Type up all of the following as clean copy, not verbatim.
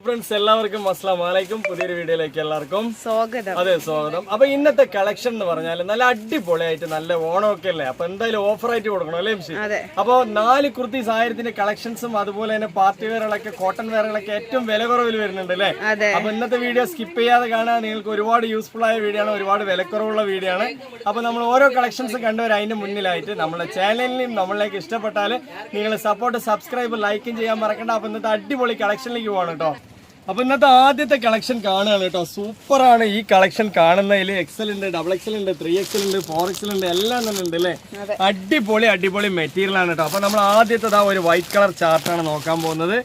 Friends എല്ലാവർക്കും അസ്സലാമു അലൈക്കും. പുതിയൊരു വീഡിയോയിലേക്ക് എല്ലാവർക്കും സ്വാഗതം. അതെ, സ്വാഗതം. അപ്പൊ ഇന്നത്തെ കളക്ഷൻ എന്ന് പറഞ്ഞാൽ നല്ല അടിപൊളിയായിട്ട് നല്ല ഓണമൊക്കെ അല്ലേ, അപ്പൊ എന്തായാലും ഓഫർ ആയിട്ട് കൊടുക്കണം അല്ലേ മിഷി? അപ്പൊ 4 കുർത്തീസ് 1000ന്റെ കളക്ഷൻസും അതുപോലെ തന്നെ പാർട്ടി വെയറുകളൊക്കെ കോട്ടൺ വെയറുകളൊക്കെ ഏറ്റവും വില കുറവിൽ വരുന്നുണ്ട് അല്ലേ. അപ്പൊ ഇന്നത്തെ വീഡിയോ സ്കിപ്പ് ചെയ്യാതെ കാണാൻ നിങ്ങൾക്ക് ഒരുപാട് യൂസ്ഫുൾ ആയ വീഡിയോ ആണ്, ഒരുപാട് വിലക്കുറവുള്ള വീഡിയോ ആണ്. അപ്പൊ നമ്മൾ ഓരോ കളക്ഷൻസ് കണ്ടുവരാൻ അതിന്റെ മുന്നിലായിട്ട് നമ്മുടെ ചാനലിനും നമ്മളിലേക്ക് ഇഷ്ടപ്പെട്ടാൽ നിങ്ങൾ സപ്പോർട്ട് സബ്സ്ക്രൈബ് ലൈക്കും ചെയ്യാൻ മറക്കണ്ട. അപ്പൊ ഇന്നത്തെ അടിപൊളി കളക്ഷനിലേക്ക് പോവാണ് കേട്ടോ. അപ്പൊ ഇന്നത്തെ ആദ്യത്തെ കളക്ഷൻ കാണുകയാണ് കേട്ടോ. സൂപ്പറാണ് ഈ കളക്ഷൻ കാണുന്നതിൽ. എക്സൽ ഉണ്ട്, ഡബിൾ എക്സൽ ഉണ്ട്, 3XL ഉണ്ട്, 4XL ഉണ്ട്, എല്ലാം തന്നെ ഉണ്ട് അല്ലേ. അടിപൊളി മെറ്റീരിയൽ ആണ് കേട്ടോ. അപ്പൊ നമ്മൾ ആദ്യത്തെ ഒരു വൈറ്റ് കളർ ചാർട്ടാണ് നോക്കാൻ പോകുന്നത്.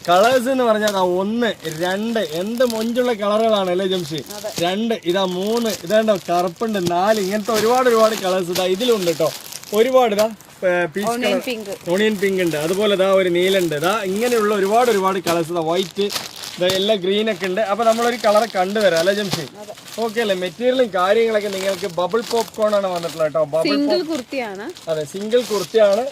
കളേഴ്സ് എന്ന് പറഞ്ഞാൽ 1, 2 എന്ത് മൊഞ്ചുള്ള കളറുകളാണ് അല്ലേ ജംഷി? 2, ഇതാ 3, ഇതാണ്ടോ കറുപ്പുണ്ട്, 4 ഇങ്ങനത്തെ ഒരുപാട് കളേഴ്സ് ഇതാ ഇതിലുണ്ട് കേട്ടോ. ഒരുപാട് ഇതാ ഓണിയൻ പിങ്ക് ഉണ്ട്, അതുപോലെ ഇതാ ഒരു നീലുണ്ട്, ഇതാ ഇങ്ങനെയുള്ള ഒരുപാട് കളേഴ്സ് ഇതാ വൈറ്റ്, എല്ലാം ഗ്രീൻ ഒക്കെ ഉണ്ട്. അപ്പൊ നമ്മളൊരു കളർ കണ്ടുവരാം അല്ലെ ജംഷി? ഓക്കെ അല്ലേ? മെറ്റീരിയലും കാര്യങ്ങളൊക്കെ നിങ്ങൾക്ക് ബബിൾ പോപ്കോൺ ആണ് വന്നിട്ടുള്ളത് കേട്ടോ. അതെ, സിംഗിൾ കുർത്തിയാണ്.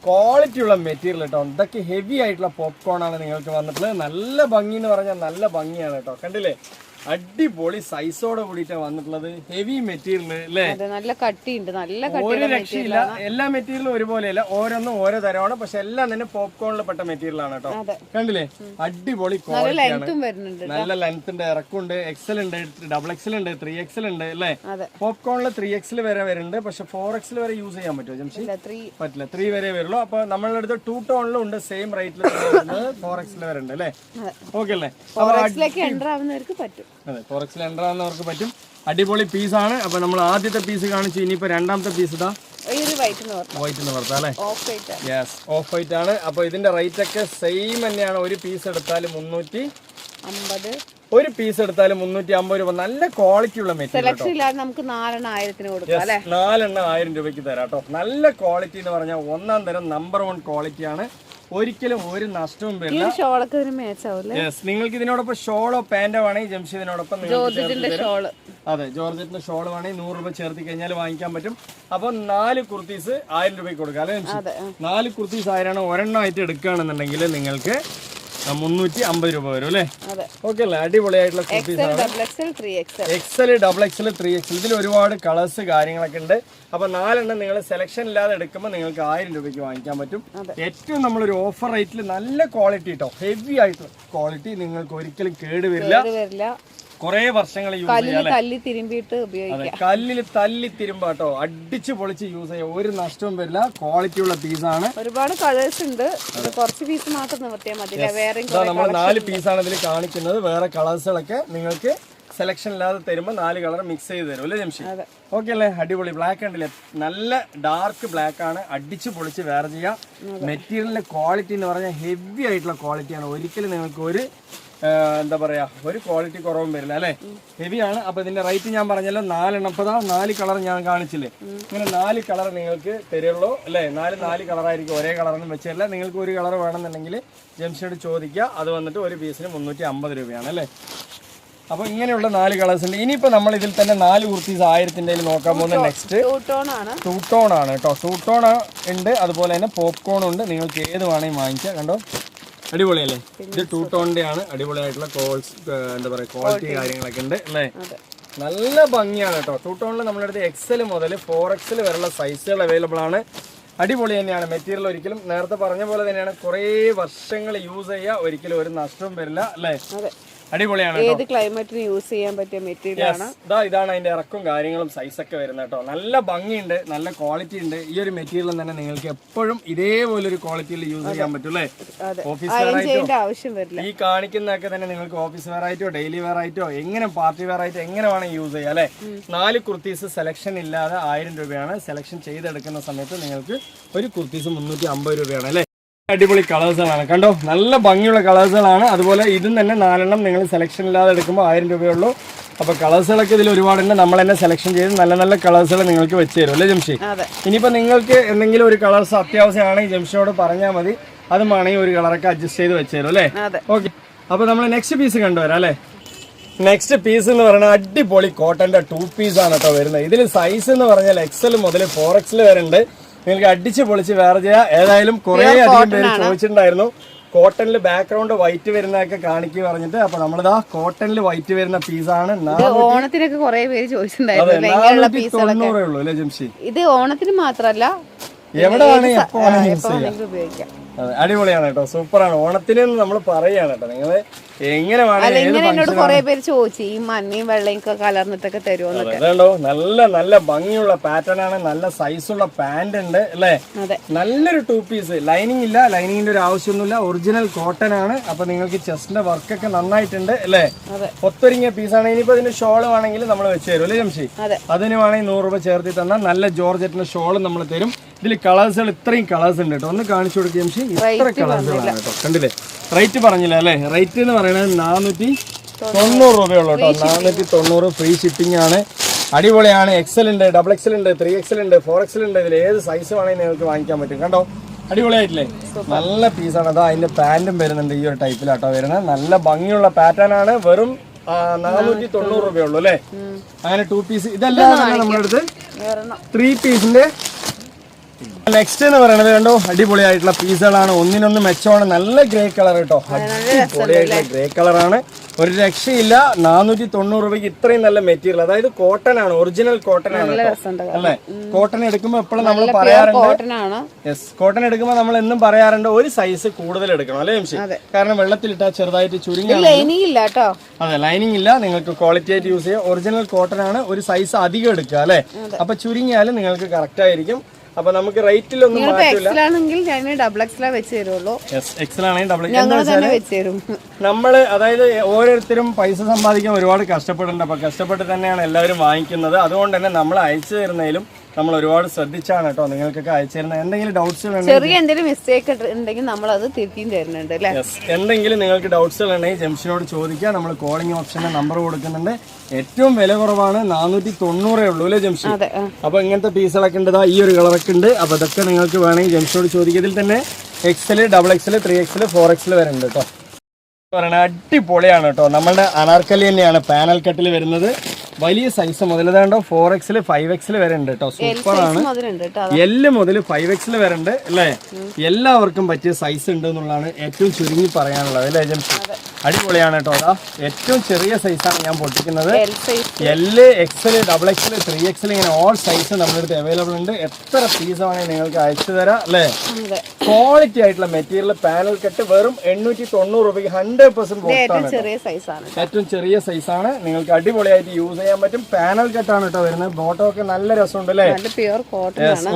ക്വാളിറ്റി ഉള്ള മെറ്റീരിയൽ കേട്ടോ. ഇതൊക്കെ ഹെവി ആയിട്ടുള്ള പോപ്കോൺ ആണ് നിങ്ങൾക്ക് വന്നിട്ടുള്ളത്. നല്ല ഭംഗി എന്ന് പറഞ്ഞാൽ നല്ല ഭംഗിയാണ് കേട്ടോ. കണ്ടില്ലേ? അടിപൊളി സൈസോടെ കൂടിയിട്ടാണ് വന്നിട്ടുള്ളത്. ഹെവി മെറ്റീരിയൽ അല്ലേ, നല്ല കട്ടിയുണ്ട്, ഒരു രക്ഷയില്ല. എല്ലാ മെറ്റീരിയലും ഒരുപോലെയല്ല, ഓരോന്നും ഓരോ തരമാണ്. പക്ഷെ എല്ലാം തന്നെ പോപ്കോണിൽ പെട്ട മെറ്റീരിയൽ ആണ് കേട്ടോ. കണ്ടില്ലേ? അടിപൊളി ക്വാളിറ്റി, നല്ല ലെങ്ത് ഉണ്ട്, ഇറക്കുണ്ട്. എക്സൽ ഉണ്ട്, ഡബിൾ എക്സൽ ഉണ്ട്, 3XL ഉണ്ട് അല്ലേ. പോപ്കോണിൽ 3XL വരെ വരുന്നുണ്ട്. പക്ഷെ 4XL വരെ യൂസ് ചെയ്യാൻ പറ്റുമോ ജംഷി? പറ്റില്ല, 3 വരെ വരുള്ളൂ. അപ്പൊ നമ്മളുടെ അടുത്ത് 2 ടോണിലും ഉണ്ട്, സെയിം റേറ്റിൽ 4XL വരെ ഉണ്ട് അല്ലേ. ഓക്കെ അല്ലേ? അതെ, 4XL എൻ്റർ ആവുന്നവർക്ക് പറ്റും. അടിപൊളി പീസാണ്. അപ്പൊ നമ്മൾ ആദ്യത്തെ പീസ് കാണിച്ചു. ഇനിയിപ്പോ രണ്ടാമത്തെ പീസ് ഇതാ വൈറ്റ് എന്ന് പറഞ്ഞാൽ അല്ലേ. യെസ്, ഓഫ് വൈറ്റ് ആണ്. അപ്പൊ ഇതിന്റെ റേറ്റ് ഒക്കെ സെയിം തന്നെയാണ്. ഒരു പീസ് എടുത്താൽ 350, ഒരു പീസ് എടുത്താൽ 350 രൂപ. നല്ല ക്വാളിറ്റി ഉള്ള മെറ്റീരിയൽ. നമുക്ക് 4 1000 രൂപയ്ക്ക് തരാം കേട്ടോ. നല്ല ക്വാളിറ്റി എന്ന് പറഞ്ഞാൽ ഒന്നാം തരം നമ്പർ 1 ക്വാളിറ്റിയാണ്. ഒരിക്കലും ഒരു നഷ്ടവും വരില്ല. നിങ്ങൾക്ക് ഇതിനോടൊപ്പം ഷോളോ പാന്റോ വേണമെങ്കിൽ ജംഷീദിനോടൊപ്പം അതെ, ജോർജറ്റിന്റെ ഷോൾ വേണമെങ്കിൽ 100 രൂപ ചേർത്തി കഴിഞ്ഞാൽ വാങ്ങിക്കാൻ പറ്റും. അപ്പൊ 4 കുർത്തീസ് 1000 രൂപയ്ക്ക് കൊടുക്കാം അല്ലെ. 4 കുർത്തീസ് 1000 ഒരെണ്ണമായിട്ട് എടുക്കുകയാണെന്നുണ്ടെങ്കിൽ നിങ്ങൾക്ക് 350 രൂപ വരും അല്ലേ. ഓക്കെ അല്ലേ? അടിപൊളിയായിട്ടുള്ള കുർത്തീസാണ്. Excel, double XL, 3XL. ഇതിൽ ഒരുപാട് കളേഴ്സ് കാര്യങ്ങളൊക്കെ ഉണ്ട്. അപ്പൊ 4 എണ്ണം നിങ്ങൾ സെലക്ഷൻ ഇല്ലാതെ എടുക്കുമ്പോൾ നിങ്ങൾക്ക് 1000 രൂപയ്ക്ക് വാങ്ങിക്കാൻ പറ്റും. ഏറ്റവും നമ്മളൊരു ഓഫർ റേറ്റിൽ നല്ല ക്വാളിറ്റി കേട്ടോ. ഹെവി ആയിട്ടുള്ള ക്വാളിറ്റി, നിങ്ങൾക്ക് ഒരിക്കലും കേടുവരില്ല. കുറെ വർഷങ്ങൾ യൂസ് ചെയ്യാം. കല്ലിൽ തല്ലി തിരുമ്പാട്ടോ, അടിച്ചു പൊളിച്ച് യൂസ് ചെയ്യാം. ഒരു നഷ്ടവും വരില്ല. ക്വാളിറ്റി ഉള്ള പീസാണ്. ഒരുപാട് കളേഴ്സ് ഉണ്ട്. കുറച്ച് പീസ് മാത്രം നിർത്തിയാൽ മതി. നമ്മൾ 4 പീസാണ് ഇതിൽ കാണിക്കുന്നത്. വേറെ കളേഴ്സുകളൊക്കെ നിങ്ങൾക്ക് സെലക്ഷൻ ഇല്ലാതെ തരുമ്പോൾ 4 കളർ മിക്സ് ചെയ്ത് തരും അല്ലേ ജംഷി? ഓക്കെ അല്ലേ? അടിപൊളി ബ്ലാക്ക് ഉണ്ടല്ലേ, നല്ല ഡാർക്ക് ബ്ലാക്ക് ആണ്. അടിച്ചു പൊളിച്ച് വേറെ ചെയ്യാം. മെറ്റീരിയലിന്റെ ക്വാളിറ്റി എന്ന് പറഞ്ഞാൽ ഹെവി ആയിട്ടുള്ള ക്വാളിറ്റിയാണ്. ഒരിക്കലും നിങ്ങൾക്ക് ഒരു എന്താ പറയാ, ഒരു ക്വാളിറ്റി കുറവും വരില്ല അല്ലെ. ഹെവിയാണ്. അപ്പൊ ഇതിന്റെ റേറ്റ് ഞാൻ പറഞ്ഞല്ലോ, 4 എണ്ണം. ഇപ്പൊ 4 കളർ ഞാൻ കാണിച്ചില്ലേ, ഇങ്ങനെ 4 കളർ നിങ്ങൾക്ക് തരുള്ളൂ അല്ലെ. 4 കളറായിരിക്കും, ഒരേ കളറൊന്നും വെച്ചല്ല. നിങ്ങൾക്ക് ഒരു കളർ വേണമെന്നുണ്ടെങ്കിൽ ജംഷീദ് ചോദിക്കുക. അത് വന്നിട്ട് ഒരു പീസിന് 350 രൂപയാണ് അല്ലേ. അപ്പൊ ഇങ്ങനെയുള്ള 4 കളേഴ്സ് ഉണ്ട്. ഇനിയിപ്പോ നമ്മൾ ഇതിൽ തന്നെ 4 കുർത്തീസ് 1000ന്റെ നോക്കാൻ പോകുന്നത് നെക്സ്റ്റ് 2 ടോൺ ആണ് കേട്ടോ. 2 ടോൺ ഉണ്ട്, അതുപോലെ തന്നെ പോപ്കോൺ ഉണ്ട്. നിങ്ങൾക്ക് ഏത് വേണമെങ്കിൽ വാങ്ങിക്കാം. കണ്ടോ, അടിപൊളിയല്ലേ? ഇത് 2 ടോണിന്റെ ആണ്. അടിപൊളിയായിട്ടുള്ള എന്താ പറയാ, ക്വാളിറ്റി കാര്യങ്ങളൊക്കെ ഉണ്ട് അല്ലേ. നല്ല ഭംഗിയാണ് കേട്ടോ. 2 ടോണിൽ നമ്മുടെ അടുത്ത് XL മുതൽ 4XL വരെയുള്ള സൈസുകൾ അവൈലബിൾ ആണ്. അടിപൊളി തന്നെയാണ് മെറ്റീരിയൽ. ഒരിക്കലും നേരത്തെ പറഞ്ഞ പോലെ തന്നെയാണ്, കുറേ വർഷങ്ങൾ യൂസ് ചെയ്യുക, ഒരിക്കലും ഒരു നഷ്ടവും വരില്ല അല്ലേ. അടിപൊളിയാണ്. ഏത് ക്ലൈമറ്റിന് യൂസ് ചെയ്യാൻ പറ്റിയ മെറ്റീരിയൽ ആണ്. ഇതാണ് അതിന്റെ ഇറക്കും കാര്യങ്ങളും സൈസൊക്കെ വരുന്നത് കേട്ടോ. നല്ല ഭംഗിയുണ്ട്, നല്ല ക്വാളിറ്റി ഉണ്ട്. ഈ ഒരു മെറ്റീരിയൽ തന്നെ നിങ്ങൾക്ക് എപ്പോഴും ഇതേപോലെ ഒരു ക്വാളിറ്റിയിൽ യൂസ് ചെയ്യാൻ പറ്റും അല്ലേ. ഓഫീസ് വെയർ ആയിട്ടോ, ഈ കാണിക്കുന്നതൊക്കെ തന്നെ നിങ്ങൾക്ക് ഓഫീസ് വെയർ ആയിട്ടോ, ഡെയിലി വെയർ ആയിട്ടോ, എങ്ങനെ പാർട്ടി വെയർ ആയിട്ടോ എങ്ങനെ വേണമെങ്കിൽ യൂസ് ചെയ്യാം അല്ലെ. 4 കുർത്തീസ് സെലക്ഷൻ ഇല്ലാതെ 1000 രൂപയാണ്. സെലക്ഷൻ ചെയ്തെടുക്കുന്ന സമയത്ത് നിങ്ങൾക്ക് ഒരു കുർത്തീസ് 350 രൂപയാണ് അല്ലെ. അടിപൊളി കളേഴ്സുകളാണ് കണ്ടോ, നല്ല ഭംഗിയുള്ള കളേഴ്സുകളാണ്. അതുപോലെ ഇതും തന്നെ 4 എണ്ണം നിങ്ങൾ സെലക്ഷൻ ഇല്ലാതെ എടുക്കുമ്പോൾ 1000 രൂപയുള്ളൂ. അപ്പൊ കളേഴ്സുകളൊക്കെ ഇതിൽ ഒരുപാടുണ്ട്. നമ്മൾ തന്നെ സെലക്ഷൻ ചെയ്ത് നല്ല കളേഴ്സുകൾ നിങ്ങൾക്ക് വെച്ച് തരും അല്ലേ ജംഷി? ഇനിയിപ്പോ നിങ്ങൾക്ക് എന്തെങ്കിലും ഒരു കളേഴ്സ് അത്യാവശ്യമാണെങ്കിൽ ജംഷിയോട് പറഞ്ഞാൽ മതി. അതും വേണമെങ്കിൽ ഒരു കളറൊക്കെ അഡ്ജസ്റ്റ് ചെയ്ത് വെച്ച് തരും അല്ലേ. ഓക്കെ, അപ്പൊ നമ്മൾ നെക്സ്റ്റ് പീസ് കണ്ടുവരാം അല്ലേ. നെക്സ്റ്റ് പീസ് എന്ന് പറഞ്ഞാൽ അടിപൊളി കോട്ടന്റെ 2 പീസ് ആണ് കേട്ടോ വരുന്നത്. ഇതിൽ സൈസ് എന്ന് പറഞ്ഞാൽ XL മുതൽ 4XL വരെ ഉണ്ട്. നിങ്ങൾക്ക് അടിച്ച് പൊളിച്ച് വേറെ ചെയ്യാം. ഏതായാലും കുറെ അധികം പേര് ചോദിച്ചിട്ടുണ്ടായിരുന്നു കോട്ടണിൽ ബാക്ക്ഗ്രൗണ്ട് വൈറ്റ് വരുന്നതൊക്കെ കാണിക്കുക പറഞ്ഞിട്ട് അപ്പൊ നമ്മളിതാ കോട്ടണിൽ വൈറ്റ് വരുന്ന പീസാണ്. ഓണത്തിനൊക്കെ കുറെ പേര് ചോദിച്ചിട്ടുണ്ടായിരുന്നു. 490 ഉള്ളൂ അല്ലേ ജംഷി? ഇത് ഓണത്തിന് മാത്രല്ല, എവിടെ വേണമെങ്കിൽ എപ്പോ വേണമെങ്കിൽ യൂസ് ചെയ്യാം. ഉപയോഗിക്കാം. അതെ, അടിപൊളിയാണ് കേട്ടോ, സൂപ്പറാണ്. ഓണത്തിന് നമ്മൾ പറയാണ് കേട്ടോ, നിങ്ങള് എങ്ങനെ ഇങ്ങനെ എന്നോട് കുറെ പേര് ചോദിച്ചു ഈ മഞ്ഞയും വെള്ളയും ഒക്കെ കലർന്നിട്ടൊക്കെ തരുമോന്നൊക്കെ. വേണോ. നല്ല നല്ല ഭംഗിയുള്ള പാറ്റേൺ ആണ്, നല്ല സൈസുള്ള പാന്റ് ഉണ്ട് അല്ലേ? നല്ലൊരു 2 പീസ്. ലൈനിങ് ഇല്ല, ലൈനിങ്ങിന്റെ ഒരു ആവശ്യമൊന്നുമില്ല, ഒറിജിനൽ കോട്ടൺ ആണ്. അപ്പൊ നിങ്ങൾക്ക് ചെസ്റ്റിന്റെ വർക്കൊക്കെ നന്നായിട്ടുണ്ട് അല്ലേ? ഒത്തൊരുങ്ങിയ പീസാണ്. ഇനിയിപ്പോ ഇതിന്റെ ഷോള് വേണമെങ്കിൽ നമ്മൾ വെച്ച് തരും അല്ലേ ജംഷി? അതിന് വേണമെങ്കിൽ 100 രൂപ ചേർത്തി തന്നാൽ നല്ല ജോർജറ്റിന്റെ ഷോള് നമ്മൾ തരും. ഇതിൽ കളേഴ്സുകൾ ഇത്രയും കളേഴ്സ് ഉണ്ട് കേട്ടോ, ഒന്ന് കാണിച്ചു കൊടുക്കുക ജംഷി. ഇത്ര കളേഴ്സുകളാണ് കേട്ടോ, കണ്ടില്ലേ? റേറ്റ് പറഞ്ഞില്ല അല്ലേ? റേറ്റ് എന്ന് പറയുന്നത് 490 രൂപയുള്ളൂ കേട്ടോ. 490 ഫ്രീ ഷിപ്പിംഗ് ആണ്. അടിപൊളിയാണ്. എക്സൽ ഉണ്ട്, ഡബിൾ എക്സൽ ഉണ്ട്, 3XL ഉണ്ട്, 4XL ഉണ്ട്. ഇതിൽ ഏത് സൈസ് വേണമെങ്കിൽ നിങ്ങൾക്ക് വാങ്ങിക്കാൻ പറ്റും. കണ്ടോ, അടിപൊളിയായിട്ടില്ലേ? നല്ല പീസാണ്. അതാ അതിന്റെ പാന്റും വരുന്നുണ്ട് ഈ ഒരു ടൈപ്പിലാട്ടോ വരുന്നത്. നല്ല ഭംഗിയുള്ള പാറ്റേൺ ആണ്. വെറും 490 രൂപയുള്ളൂ അല്ലേ? അങ്ങനെ 2 പീസ്. ഇതെല്ലാം തന്നെ നമ്മുടെ അടുത്ത് 3 പീസിന്റെ. നെക്സ്റ്റ് എന്ന് പറയുന്നത് കണ്ടോ, അടിപൊളിയായിട്ടുള്ള പീസുകളാണ്. ഒന്നിനൊന്ന് മെച്ചമാണ്. നല്ല ഗ്രേ കളർ കേട്ടോ, അടിപൊളിയായിട്ടുള്ള ഗ്രേ കളറാണ്. ഒരു രക്ഷയില്ല. 490 രൂപയ്ക്ക് ഇത്രയും നല്ല മെറ്റീരിയൽ. അതായത് കോട്ടൺ ആണ്, ഒറിജിനൽ കോട്ടൺ ആണ് അല്ലേ? കോട്ടൺ എടുക്കുമ്പോൾ എപ്പോഴും നമ്മൾ പറയാറുണ്ട്, യെസ്, കോട്ടൺ എടുക്കുമ്പോൾ നമ്മൾ എന്നും പറയാറുണ്ട് ഒരു സൈസ് കൂടുതൽ എടുക്കണം അല്ലേ ജംഷി? കാരണം വെള്ളത്തിലിട്ടാൽ ചെറുതായിട്ട് ചുരുങ്ങി. അതെ, ലൈനിങ് ഇല്ല. നിങ്ങൾക്ക് ക്വാളിറ്റി ആയിട്ട് യൂസ് ചെയ്യാം. ഒറിജിനൽ കോട്ടൺ ആണ്. ഒരു സൈസ് അധികം എടുക്കുക അല്ലെ? അപ്പൊ ചുരുങ്ങിയാലും നിങ്ങൾക്ക് കറക്റ്റ് ആയിരിക്കും. അപ്പൊ നമുക്ക് റേറ്റിലൊന്നും മാറ്റില്ല. നമ്മള് അതായത് ഓരോരുത്തരും പൈസ സമ്പാദിക്കാൻ ഒരുപാട് കഷ്ടപ്പെടുന്നുണ്ട്. അപ്പൊ കഷ്ടപ്പെട്ട് തന്നെയാണ് എല്ലാവരും വാങ്ങിക്കുന്നത്. അതുകൊണ്ട് തന്നെ നമ്മൾ അയച്ചു തരുന്നതിലും നമ്മൾ ഒരുപാട് ശ്രദ്ധിച്ചാണ് കേട്ടോ നിങ്ങൾക്കൊക്കെ അയച്ചു തരുന്നത്. എന്തെങ്കിലും ഡൗട്ട്സ് എന്തെങ്കിലും മിസ്റ്റേക്ക് ഉണ്ടെങ്കിൽ നമ്മൾ അത് തിരിച്ചും തരുന്നുണ്ട്. എന്തെങ്കിലും നിങ്ങൾക്ക് ഡൗട്ട്സുകൾ ഉണ്ടെങ്കിൽ ജംഷനോട് ചോദിക്കുക. നമ്മൾ കോളിംഗ് ഓപ്ഷന്റെ നമ്പർ കൊടുക്കുന്നുണ്ട്. ഏറ്റവും വില കുറവാണ്, 490 ഉള്ളൂ അല്ലേ ജംഷൻ? അപ്പൊ ഇങ്ങനത്തെ പീസുകളൊക്കെ ഉണ്ട്. ഈ ഒരു കളറൊക്കെ ഉണ്ട്. അപ്പൊ ഇതൊക്കെ നിങ്ങൾക്ക് വേണമെങ്കിൽ ജംഷനോട് ചോദിക്കുക. ഇതിൽ തന്നെ XL, XXL, 3XL, 4XL വരെ ഉണ്ട് കേട്ടോ. അടിപൊളിയാണ് കേട്ടോ. നമ്മളുടെ അനാർക്കലി തന്നെയാണ് പാനൽ കട്ടിൽ വരുന്നത്. വലിയ സൈസ് മുതൽ ഇതാണ്ടോ 4XL, 5XL വരെ ഉണ്ട് കേട്ടോ. സൂപ്പറാണ്. L മുതൽ 5XL വരെ ഉണ്ട് അല്ലേ? എല്ലാവർക്കും പറ്റിയ സൈസ് ഉണ്ട് എന്നുള്ളതാണ് ഏറ്റവും ചുരുങ്ങി പറയാനുള്ളത് അല്ലേ ജംഷൻ? അടിപൊളിയാണ് കേട്ടോ. അതാ ഏറ്റവും ചെറിയ സൈസാണ് ഞാൻ പൊട്ടിക്കുന്നത്. L, XL, XXL, 3XL ഇങ്ങനെ ഓൾ സൈസ് നമ്മുടെ അടുത്ത് അവൈലബിൾ ഉണ്ട്. എത്ര പീസ് വേണമെങ്കിൽ നിങ്ങൾക്ക് അയച്ചു തരാം അല്ലേ? ക്വാളിറ്റി ആയിട്ടുള്ള മെറ്റീരിയൽ പാനൽ കട്ട് വെറും 890 രൂപയ്ക്ക് 100% ബോട്ടാണ്. ഏറ്റവും ചെറിയ സൈസാണ്. നിങ്ങൾക്ക് അടിപൊളിയായിട്ട് യൂസ് ചെയ്യാൻ പറ്റും. പാനൽ കട്ടാണ് കേട്ടോ വരുന്നത്. ബോട്ടോ ഒക്കെ നല്ല രസമുണ്ട് അല്ലേ?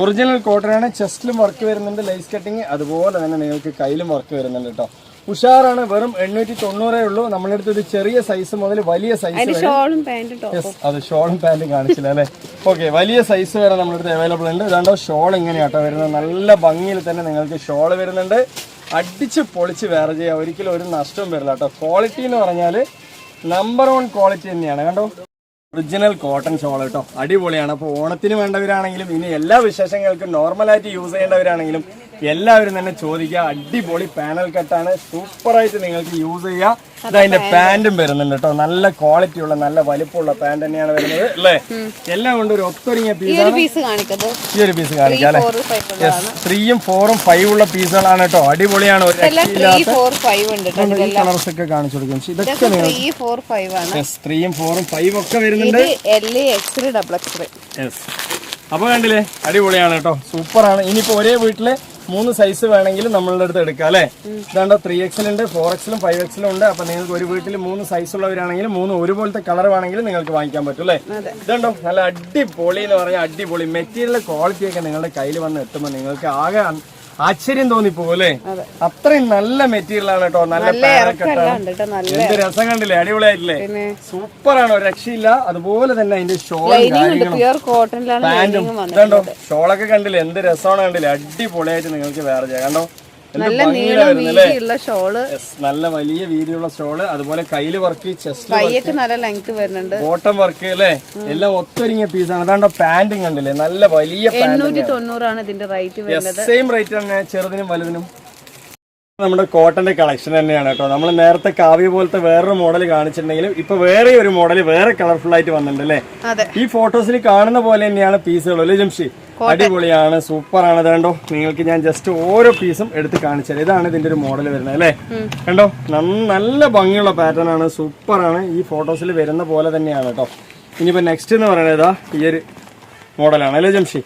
ഒറിജിനൽ കോട്ടൺ ആണ്. ചെസ്റ്റിലും വർക്ക് വരുന്നുണ്ട്, ലേസ് കട്ടിങ്. അതുപോലെ തന്നെ നിങ്ങൾക്ക് കയ്യിലും വർക്ക് വരുന്നുണ്ട് കേട്ടോ. ഉഷാറാണ്. വെറും 890 ഉള്ളൂ. നമ്മുടെ അടുത്ത് ഇത് ചെറിയ സൈസ് മുതൽ വലിയ സൈസ് വരെ. അത് ഷോളും പാന്റും കാണിച്ചില്ല അല്ലെ? ഓക്കെ, വലിയ സൈസ് വരെ നമ്മുടെ അടുത്ത് അവൈലബിൾ ഉണ്ട്. ഇതാണ്ടോ ഷോൾ ഇങ്ങനെയാട്ടോ വരുന്നത്. നല്ല ഭംഗിയിൽ തന്നെ നിങ്ങൾക്ക് ഷോൾ വരുന്നുണ്ട്. അടിച്ച് പൊളിച്ച് വേറെ ചെയ്യാം. ഒരിക്കലും ഒരു നഷ്ടവും വരില്ല കേട്ടോ. ക്വാളിറ്റി എന്ന് പറഞ്ഞാൽ നമ്പർ 1 ക്വാളിറ്റി തന്നെയാണ്. കണ്ടോ, ഒറിജിനൽ കോട്ടൺ ഷോൾ കേട്ടോ. അടിപൊളിയാണ്. അപ്പോൾ ഓണത്തിന് വേണ്ടവരാണെങ്കിലും ഇനി എല്ലാ വിശേഷങ്ങൾക്കും നോർമലായിട്ട് യൂസ് ചെയ്യേണ്ടവരാണെങ്കിലും എല്ലാവരും തന്നെ ചോദിക്കുക. അടിപൊളി പാനൽ കട്ടാണ്. സൂപ്പറായിട്ട് നിങ്ങൾക്ക് യൂസ് ചെയ്യാം. അതിന്റെ പാന്റും വരുന്നുണ്ട് കേട്ടോ. നല്ല ക്വാളിറ്റി ഉള്ള നല്ല വലിപ്പമുള്ള പാന്റ് തന്നെയാണ് വരുന്നത് അല്ലേ? എല്ലാം കൊണ്ട് ഒരു ഒത്തൊരുങ്ങിയ പീസാണ്. ഈ ഒരു പീസ് കാണിക്കാം അല്ലെ? 3ഉം 4ഉം 5 ഉള്ള പീസുകളാണ് കേട്ടോ. അടിപൊളിയാണ്. ഒരു കളേഴ്സ് ഒക്കെ കാണിച്ചു കൊടുക്കും. ഇതൊക്കെ 3ഉം 4ഉം 5 ഒക്കെ വരുന്നുണ്ട്. അപ്പൊ കണ്ടില്ലേ, അടിപൊളിയാണ് കേട്ടോ. സൂപ്പറാണ്. ഇനിയിപ്പോ ഒരേ വീട്ടില് 3 സൈസ് വേണമെങ്കിലും നമ്മളുടെ അടുത്ത് എടുക്കാം അല്ലെ? ഇതാണ്ടോ 3XL ഉണ്ട്, 4XL, 5XL ഉണ്ട്. അപ്പൊ നിങ്ങൾക്ക് ഒരു വീട്ടിൽ 3 സൈസ് ഉള്ളവരാണെങ്കിലും 3 ഒരുപോലത്തെ കളർ വേണമെങ്കിലും നിങ്ങൾക്ക് വാങ്ങിക്കാൻ പറ്റും അല്ലെ? ഇതുണ്ടോ നല്ല അടിപൊളി എന്ന് പറഞ്ഞാൽ അടിപൊളി മെറ്റീരിയൽ ക്വാളിറ്റി ഒക്കെ നിങ്ങളുടെ കയ്യിൽ വന്ന് എത്തുമ്പോൾ നിങ്ങൾക്ക് ആകെ ആശ്ചര്യം തോന്നിപ്പോകും അല്ലേ? അത്രയും നല്ല മെറ്റീരിയൽ ആണ് കേട്ടോ. നല്ല എന്ത് രസം കണ്ടില്ലേ? അടിപൊളിയായിട്ടില്ലേ? സൂപ്പറാണ്, ഒരു രക്ഷയില്ല. അതുപോലെ തന്നെ അതിന്റെ ഷോളും പാന്റും ഇതുണ്ടോ ഷോളൊക്കെ കണ്ടില്ലേ? എന്ത് രസമാണ് കണ്ടില്ലേ? അടിപൊളിയായിട്ട് നിങ്ങൾക്ക് വേറെ ചെയ്യാം. കണ്ടോ നല്ല വലിയ വീതിയുള്ള ഷോള്. അതുപോലെ കയ്യില് വർക്ക്, ചെസ്റ്റ് നല്ല ലെങ്ത് വരുന്നുണ്ട്, ബോട്ടം വർക്ക് അല്ലേ? എല്ലാം ഒത്തൊരുങ്ങിയ പീസാണ്. അതാണ്ടോ പാന്റും കണ്ടില്ലേ? നല്ല വലിയ 890 ഇതിന്റെ റേറ്റ് വരുന്നത്. സെയിം റേറ്റ് തന്നെ ചെറുതിനും വലുതിനും. നമ്മുടെ കോട്ടന്റെ കളക്ഷൻ തന്നെയാണ് കേട്ടോ. നമ്മൾ നേരത്തെ കാവ്യ പോലത്തെ വേറൊരു മോഡൽ കാണിച്ചിട്ടുണ്ടെങ്കിലും ഇപ്പൊ വേറെ ഒരു മോഡൽ വേറെ കളർഫുൾ ആയിട്ട് വന്നിട്ടുണ്ട് അല്ലേ? ഈ ഫോട്ടോസിൽ കാണുന്ന പോലെ തന്നെയാണ് പീസുകൾ അല്ലേ ജംഷി? അടിപൊളിയാണ്, സൂപ്പറാണ്. കണ്ടോ, നിങ്ങൾക്ക് ഞാൻ ജസ്റ്റ് ഓരോ പീസും എടുത്ത് കാണിച്ചു തരാം. ഇതാണ് ഇതിന്റെ ഒരു മോഡൽ വരുന്നത് അല്ലേ. കണ്ടോ, നല്ല ഭംഗിയുള്ള പാറ്റേൺ ആണ്, സൂപ്പറാണ്. ഈ ഫോട്ടോസിൽ വരുന്ന പോലെ തന്നെയാണ് കേട്ടോ. ഇനിയിപ്പോ നെക്സ്റ്റ് എന്ന് പറയുന്നത് ഈ ഒരു മോഡലാണ് അല്ലേ ജംഷി.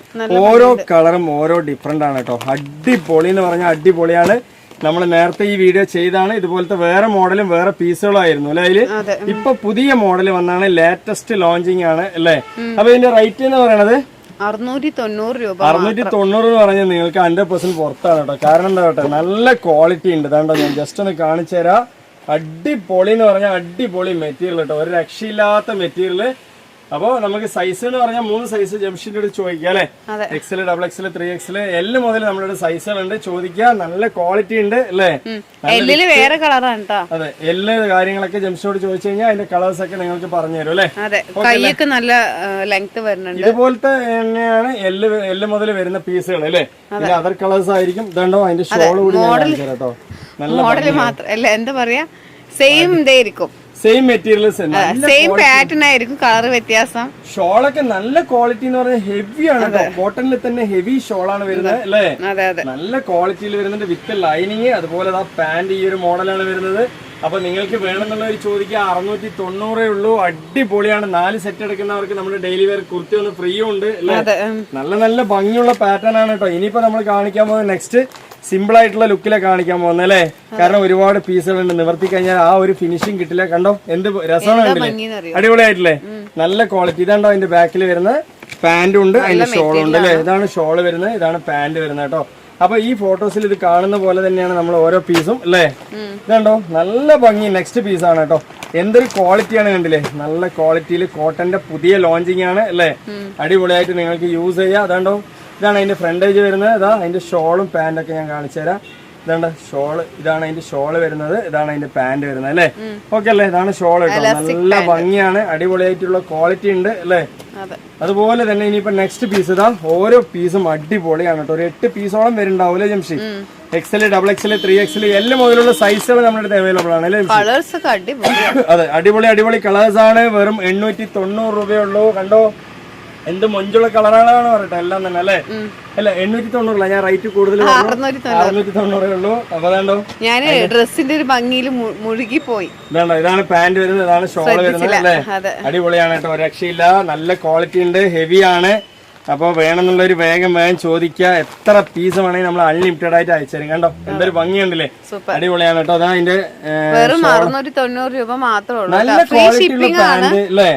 ഓരോ കളറും ഓരോ ഡിഫറെന്റ് ആണ് കേട്ടോ. അടിപൊളി എന്ന് പറഞ്ഞാൽ അടിപൊളിയാണ്. നമ്മൾ നേരത്തെ ഈ വീഡിയോ ചെയ്താണ്. ഇതുപോലത്തെ വേറെ മോഡലും വേറെ പീസുകളും ആയിരുന്നു അല്ലെ അതില്. ഇപ്പൊ പുതിയ മോഡൽ വന്നാണ്, ലേറ്റസ്റ്റ് ലോഞ്ചിങ് ആണ് അല്ലേ. അപ്പൊ ഇതിന്റെ റേറ്റ് എന്ന് പറയുന്നത് 690 രൂപ. 690 എന്ന് പറഞ്ഞാൽ നിങ്ങൾക്ക് 100% പുറത്താണ് കേട്ടോ. കാരണം എന്താ കേട്ടോ, നല്ല ക്വാളിറ്റി ഉണ്ട്. ഇതാണ്ടോ, ഞാൻ ജസ്റ്റ് ഒന്ന് കാണിച്ചു തരാം. അടിപൊളി എന്ന് പറഞ്ഞാൽ അടിപൊളി മെറ്റീരിയൽ കേട്ടോ, ഒരു രക്ഷയില്ലാത്ത മെറ്റീരിയൽ. അപ്പൊ നമുക്ക് സൈസ് എന്ന് പറഞ്ഞാൽ 3 സൈസ് ജംഷീന്റെ അടുത്ത് ചോദിക്കുക അല്ലെ. XL, XXL, 3XL എല്ലാം മുതൽ നമ്മുടെ സൈസുകളുണ്ട്, ചോദിക്കുക. നല്ല ക്വാളിറ്റി ഉണ്ട് അല്ലേ. വേറെ കളറാണ്. അതെ, എല്ലാ കാര്യങ്ങളൊക്കെ ജംഷീനോട് ചോദിച്ചു കഴിഞ്ഞാൽ അതിന്റെ കളേഴ്സ് ഒക്കെ നിങ്ങൾക്ക് പറഞ്ഞു തരും അല്ലെ. കൈയൊക്കെ നല്ല ലെങ്ത് വരുന്നുണ്ട്. ഇതുപോലത്തെ തന്നെയാണ് എല്ല് മുതൽ വരുന്ന പീസുകൾ അല്ലെ. പിന്നെ അതർ കളേഴ്സ് ആയിരിക്കും. ഇതുണ്ടോ, അതിന്റെ ഷോൾ കൂടി കേട്ടോ. നല്ല മോഡല് മാത്രല്ല, എന്താ പറയാ, സെയിം ഇതായിരിക്കും, സെയിം മെറ്റീരിയൽസ്, സെയിം പാറ്റേൺ ആയിരിക്കും, കളർ വ്യത്യാസം. ഷോളൊക്കെ നല്ല ക്വാളിറ്റി എന്ന് പറഞ്ഞാൽ ഹെവി ആണ്. കോട്ടണിൽ തന്നെ ഹെവി ഷോളാണ് വരുന്നത് അല്ലേ. നല്ല ക്വാളിറ്റിയിൽ വരുന്നുണ്ട്, വിത്ത് ലൈനിങ്. അതുപോലെ പാന്റ് ഈ ഒരു മോഡലാണ് വരുന്നത്. അപ്പൊ നിങ്ങൾക്ക് വേണമെന്നുള്ളവർ ചോദിക്കുക. 690 ഉള്ളൂ. അടിപൊളിയാണ്. 4 സെറ്റ് എടുക്കുന്നവർക്ക് നമ്മുടെ ഡെയിലി വെയർ കുർത്തി ഒന്ന് ഫ്രീ ഉണ്ട് അല്ലേ. നല്ല നല്ല ഭംഗിയുള്ള പാറ്റേൺ ആണ് കേട്ടോ. ഇനിയിപ്പോ നമ്മൾ കാണിക്കാൻ പോകുന്നത് നെക്സ്റ്റ് സിമ്പിൾ ആയിട്ടുള്ള ലുക്കിലെ കാണിക്കാൻ പോകുന്നത് അല്ലേ. കാരണം ഒരുപാട് പീസുകളുണ്ട്, നിവർത്തി കഴിഞ്ഞാൽ ആ ഒരു ഫിനിഷിംഗ് കിട്ടില്ല. കണ്ടോ, എന്ത് രസമാണ് കണ്ടില്ലേ, അടിപൊളിയായിട്ടില്ലേ, നല്ല ക്വാളിറ്റി. ഇതാണ്ടോ അതിന്റെ ബാക്കിൽ വരുന്ന പാന്റും ഉണ്ട്, അതിന്റെ ഷോളും ഉണ്ട് അല്ലേ. ഇതാണ് ഷോള് വരുന്നത്, ഇതാണ് പാന്റ് വരുന്നത് കേട്ടോ. അപ്പൊ ഈ ഫോട്ടോസിൽ ഇത് കാണുന്ന പോലെ തന്നെയാണ് നമ്മൾ ഓരോ പീസും അല്ലേ. ഇതുണ്ടോ, നല്ല ഭംഗി. നെക്സ്റ്റ് പീസാണ് കേട്ടോ. എന്തൊരു ക്വാളിറ്റിയാണ് കണ്ടില്ലേ, നല്ല ക്വാളിറ്റിയിൽ കോട്ടന്റെ പുതിയ ലോഞ്ചിങ് ആണ് അല്ലേ. അടിപൊളിയായിട്ട് നിങ്ങൾക്ക് യൂസ് ചെയ്യാം. അതുകൊണ്ടോ, ഇതാണ് അതിന്റെ ഫ്രണ്ടേജ് വരുന്നത്. ഇതാ അതിന്റെ ഷോളും പാന്റൊക്കെ ഞാൻ കാണിച്ചു തരാം. ഇതാണ്ട് ഷോള്, ഇതാണ് അതിന്റെ ഷോള് വരുന്നത്, ഇതാണ് അതിന്റെ പാന്റ് വരുന്നത് അല്ലേ. ഓക്കെ അല്ലേ, ഇതാണ് ഷോൾ കേട്ടോ. നല്ല ഭംഗിയാണ്, അടിപൊളിയായിട്ടുള്ള ക്വാളിറ്റി ഉണ്ട് അല്ലേ. അതുപോലെ തന്നെ ഇനിയിപ്പോ നെക്സ്റ്റ് പീസ് ഇതാ, ഓരോ പീസും അടിപൊളിയാണ് കേട്ടോ. ഒരു 8 പീസോളം വരുന്നുണ്ടാവൂലേ ജംഷി. XL, XXL, 3XL എല്ലാം മുതലുള്ള സൈസുകൾ നമ്മുടെ അടുത്ത് അവൈലബിൾ ആണ് അല്ലേ. അതെ, അടിപൊളി അടിപൊളി കളേഴ്സ് ആണ്. വെറും 890 രൂപയുള്ളൂ. കണ്ടോ, എന്ത് മൊഞ്ചുള്ള കളറാണ് പറയട്ടെ, എല്ലാം തന്നെ അല്ലേ. അല്ല 890, ഞാൻ റേറ്റ് കൂടുതൽ 690 ഉള്ളൂ. അപ്പൊ അതാണ്ടോ, ഞാൻ ഡ്രസ്സിന്റെ ഒരു ഭംഗിയിൽ മുഴുകി പോയി. ഇതാണ്ടോ, ഇതാണ് പാന്റ് വരുന്നത്, ഇതാണ് ഷോള് വരുന്നത് അല്ലേ. അടിപൊളിയാണ് കേട്ടോ, രക്ഷയില്ല. നല്ല ക്വാളിറ്റി ഉണ്ട്, ഹെവി ആണ്. അപ്പൊ വേണമെന്നുള്ളൊരു വേഗം ചോദിക്കുക. എത്ര പീസ് വേണമെങ്കിൽ നമ്മൾ അൺലിമിറ്റഡ് ആയിട്ട് അയച്ചുതരും. കണ്ടോ, എന്തൊരു ഭംഗിയുണ്ടല്ലേ, അടിപൊളിയാണ് കേട്ടോ. അതാ അതിന്റെ 690 രൂപ മാത്രമേ ഉള്ളൂ. നല്ല ക്വാളിറ്റി ഉള്ള പാന്റ് അല്ലേ,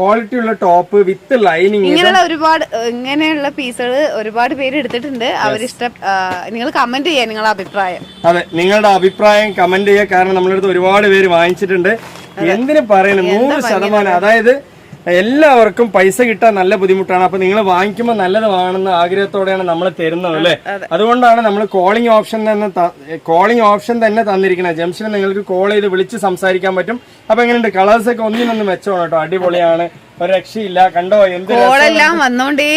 ക്വാളിറ്റി ഉള്ള ടോപ്പ് വിത്ത് ലൈനിങ്. ഇങ്ങനെയുള്ള ഇങ്ങനെയുള്ള പീസുകൾ ഒരുപാട് പേര് എടുത്തിട്ടുണ്ട്. അവരിഷ്ടം, നിങ്ങൾ കമന്റ് ചെയ്യാം നിങ്ങളുടെ അഭിപ്രായം. അതെ, നിങ്ങളുടെ അഭിപ്രായം കമന്റ് ചെയ്യുക. കാരണം നമ്മുടെ അടുത്ത് ഒരുപാട് പേര് വാങ്ങിച്ചിട്ടുണ്ട്. എന്തിനു പറയുന്നത്, 100%. അതായത് എല്ലാവർക്കും പൈസ കിട്ടാൻ നല്ല ബുദ്ധിമുട്ടാണ്. അപ്പൊ നിങ്ങൾ വാങ്ങിക്കുമ്പോൾ നല്ലത് വാങ്ങണമെന്ന ആഗ്രഹത്തോടെയാണ് നമ്മൾ തരുന്നത് അല്ലേ. അതുകൊണ്ടാണ് നമ്മൾ കോളിംഗ് ഓപ്ഷൻ തന്നെ തന്നിരിക്കുന്നത്. ജംഷന് നിങ്ങൾക്ക് കോൾ ചെയ്ത് വിളിച്ച് സംസാരിക്കാൻ പറ്റും. അപ്പൊ എങ്ങനെയുണ്ട്, കളേഴ്സ് ഒക്കെ ഒന്നിനൊന്ന് മെച്ചമാണ് കേട്ടോ, അടിപൊളിയാണ്, ഒരു രക്ഷയില്ല. കണ്ടോ, എന്ത്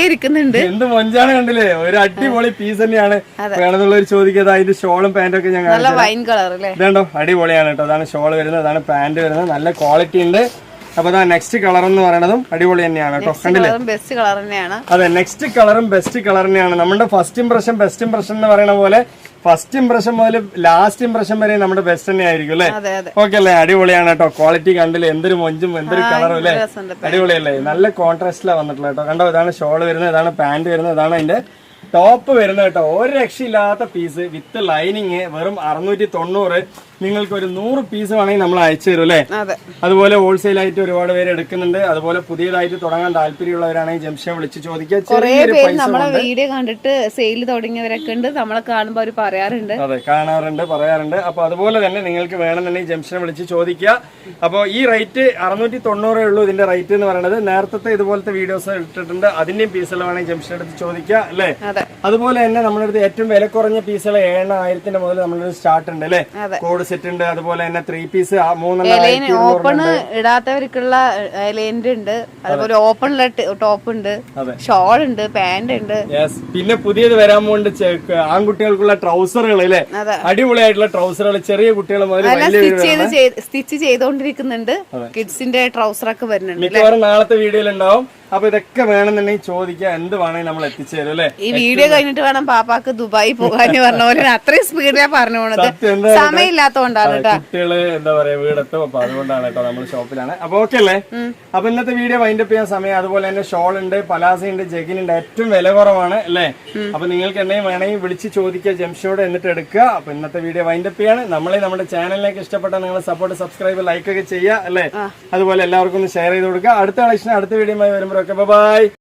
ഇരിക്കുന്നുണ്ട്, എന്ത് മൊഞ്ചാണ് കണ്ടില്ലേ. ഒരു അടിപൊളി പീസ് തന്നെയാണ്. വേണമെന്നുള്ളവർ ചോദിക്കാതെ അതിന്റെ ഷോളും പാന്റും ഒക്കെ ഞാൻ ഇതുണ്ടോ, അടിപൊളിയാണ് കേട്ടോ. അതാണ് ഷോൾ വരുന്നത്, അതാണ് പാന്റ് വരുന്നത്, നല്ല ക്വാളിറ്റി ഉണ്ട്. അപ്പൊ നെക്സ്റ്റ് കളർ എന്ന് പറയുന്നതും അടിപൊളി തന്നെയാണ് കേട്ടോ. കണ്ടില്ലേ, ബെസ്റ്റ് കളർ തന്നെയാണ്. അതെ, നെക്സ്റ്റ് കളറും ബെസ്റ്റ് കളർ തന്നെയാണ്. നമ്മുടെ ഫസ്റ്റ് ഇംപ്രഷൻ ബെസ്റ്റ് ഇംപ്രഷൻ എന്ന് പറയുന്ന പോലെ ഫസ്റ്റ് ഇംപ്രഷൻ മുതൽ ലാസ്റ്റ് ഇംപ്രഷൻ വരെ നമ്മുടെ ബെസ്റ്റ് തന്നെ ആയിരിക്കും അല്ലേ. ഓക്കെ അല്ലേ, അടിപൊളിയാണ് കേട്ടോ. ക്വാളിറ്റി കണ്ടില്ലേ, എന്തൊരു മൊഞ്ചും എന്തൊരു കളറും അല്ലേ, അടിപൊളിയല്ലേ. നല്ല കോൺട്രാസ്റ്റിലാണ് വന്നിട്ടുള്ളത് കേട്ടോ. കണ്ടോ, ഇതാണ് ഷോൾ വരുന്നത്, ഇതാണ് പാന്റ് വരുന്നത്, ഇതാണ് അതിന്റെ ടോപ്പ് വരുന്നത് കേട്ടോ. ഒരു രക്ഷയില്ലാത്ത പീസ് വിത്ത് ലൈനിങ്. വെറും 690. നിങ്ങൾക്ക് ഒരു 100 പീസ് വേണമെങ്കിൽ നമ്മൾ അയച്ചു തരും അല്ലേ. അതുപോലെ ഹോൾസെയിൽ ആയിട്ട് ഒരുപാട് പേര് എടുക്കുന്നുണ്ട്. അതുപോലെ പുതിയതായിട്ട് തുടങ്ങാൻ താല്പര്യമുള്ളവരാണെങ്കിൽ ജംഷൻ വിളിച്ച് ചോദിക്കുക. നമ്മളെ വീഡിയോ കണ്ടിട്ട് സെയിൽ തുടങ്ങിയവരൊക്കെ ഉണ്ട്, നമ്മളെ കാണുമ്പോൾ അവർ പറയാറുണ്ട്. അതെ, കാണാറുണ്ട്, പറയാറുണ്ട്. അപ്പൊ അതുപോലെ തന്നെ നിങ്ങൾക്ക് വേണമെന്നുണ്ടെങ്കിൽ ജംഷനെ വിളിച്ച് ചോദിക്കുക. അപ്പോൾ ഈ റേറ്റ് 690 ഉള്ളൂ ഇതിന്റെ റേറ്റ് എന്ന് പറയുന്നത്. നേരത്തെ ഇതുപോലത്തെ വീഡിയോസ് ഇട്ടിട്ടുണ്ട്, അതിന്റെയും പീസുകൾ വേണമെങ്കിൽ ജംഷനെ അടുത്ത് ചോദിക്കുക അല്ലേ. അതുപോലെ തന്നെ നമ്മുടെ അടുത്ത് ഏറ്റവും വില കുറഞ്ഞ പീസുകൾ 7000 മുതൽ നമ്മുടെ സ്റ്റാർട്ട് ഉണ്ട് അല്ലേ. കോഡ് സെറ്റ് ഉണ്ട്, അതുപോലെ തന്നെ 3 പീസ് 3 ഓപ്പൺ ഇടാത്തവർക്കുള്ള ലൈൻഡ് ഉണ്ട്, അതുപോലെ ഓപ്പൺ ടോപ്പ് ഉണ്ട്, ഷോൾ ഉണ്ട്, പാന്റ് ഉണ്ട്. പിന്നെ പുതിയത് വരാൻ പോകുന്നുണ്ട് ആൺകുട്ടികൾക്കുള്ള ട്രൗസറുകൾ അല്ലേ, അടിപൊളിയായിട്ടുള്ള ട്രൗസറുകൾ. ചെറിയ കുട്ടികൾ സ്റ്റിച്ച് ചെയ്തോണ്ടിരിക്കുന്നുണ്ട്. കിഡ്സിന്റെ ട്രൗസർ ഒക്കെ വരുന്നുണ്ട്. മിക്കവാറും നാളത്തെ വീഡിയോയിൽ ഉണ്ടാവും. അപ്പൊ ഇതൊക്കെ വേണമെന്നുണ്ടെങ്കിൽ ചോദിക്കാം, എന്ത് വേണമെങ്കിൽ നമ്മൾ എത്തിച്ചേരും അല്ലെ. ഈ വീഡിയോ കഴിഞ്ഞിട്ട് വേണം പാപ്പാക്ക് ദുബായി പോകാൻ പറഞ്ഞ പോലെ അത്രയും സ്പീഡിലാ പറഞ്ഞു പോണത്, സമയമില്ലാത്തോണ്ടാണ് കേട്ടോ. കുട്ടികള് എന്താ പറയാ വീടെത്തും, അപ്പൊ അതുകൊണ്ടാണ് കേട്ടോ നമ്മൾ ഷോപ്പിലാണ്. അപ്പൊ ഓക്കെ അല്ലേ. അപ്പൊ ഇന്നത്തെ വീഡിയോ വൈൻഡപ്പ് ചെയ്യാൻ സമയം. അതുപോലെ തന്നെ ഷോൾ ഉണ്ട്, പലാസ ഉണ്ട്, ജഗിൻ ഉണ്ട്, ഏറ്റവും വില കുറവാണ് അല്ലേ. അപ്പൊ നിങ്ങൾക്ക് എന്തെങ്കിലും വേണമെങ്കിൽ വിളിച്ച് ചോദിക്കുക ജംഷോട്, എന്നിട്ട് എടുക്കുക. അപ്പൊ ഇന്നത്തെ വീഡിയോ വൈൻഡപ്പ് ചെയ്യാണ്. നമ്മളെ നമ്മുടെ ചാനലിലേക്ക് ഇഷ്ടപ്പെട്ട നിങ്ങൾ സപ്പോർട്ട്, സബ്സ്ക്രൈബ്, ലൈക്ക് ഒക്കെ ചെയ്യുക അല്ലേ. അതുപോലെ എല്ലാവർക്കും ഒന്ന് ഷെയർ ചെയ്ത് കൊടുക്കുക. അടുത്ത കളക്ഷൻ അടുത്ത വീഡിയോ വരുമ്പോഴൊക്കെ ബൈ.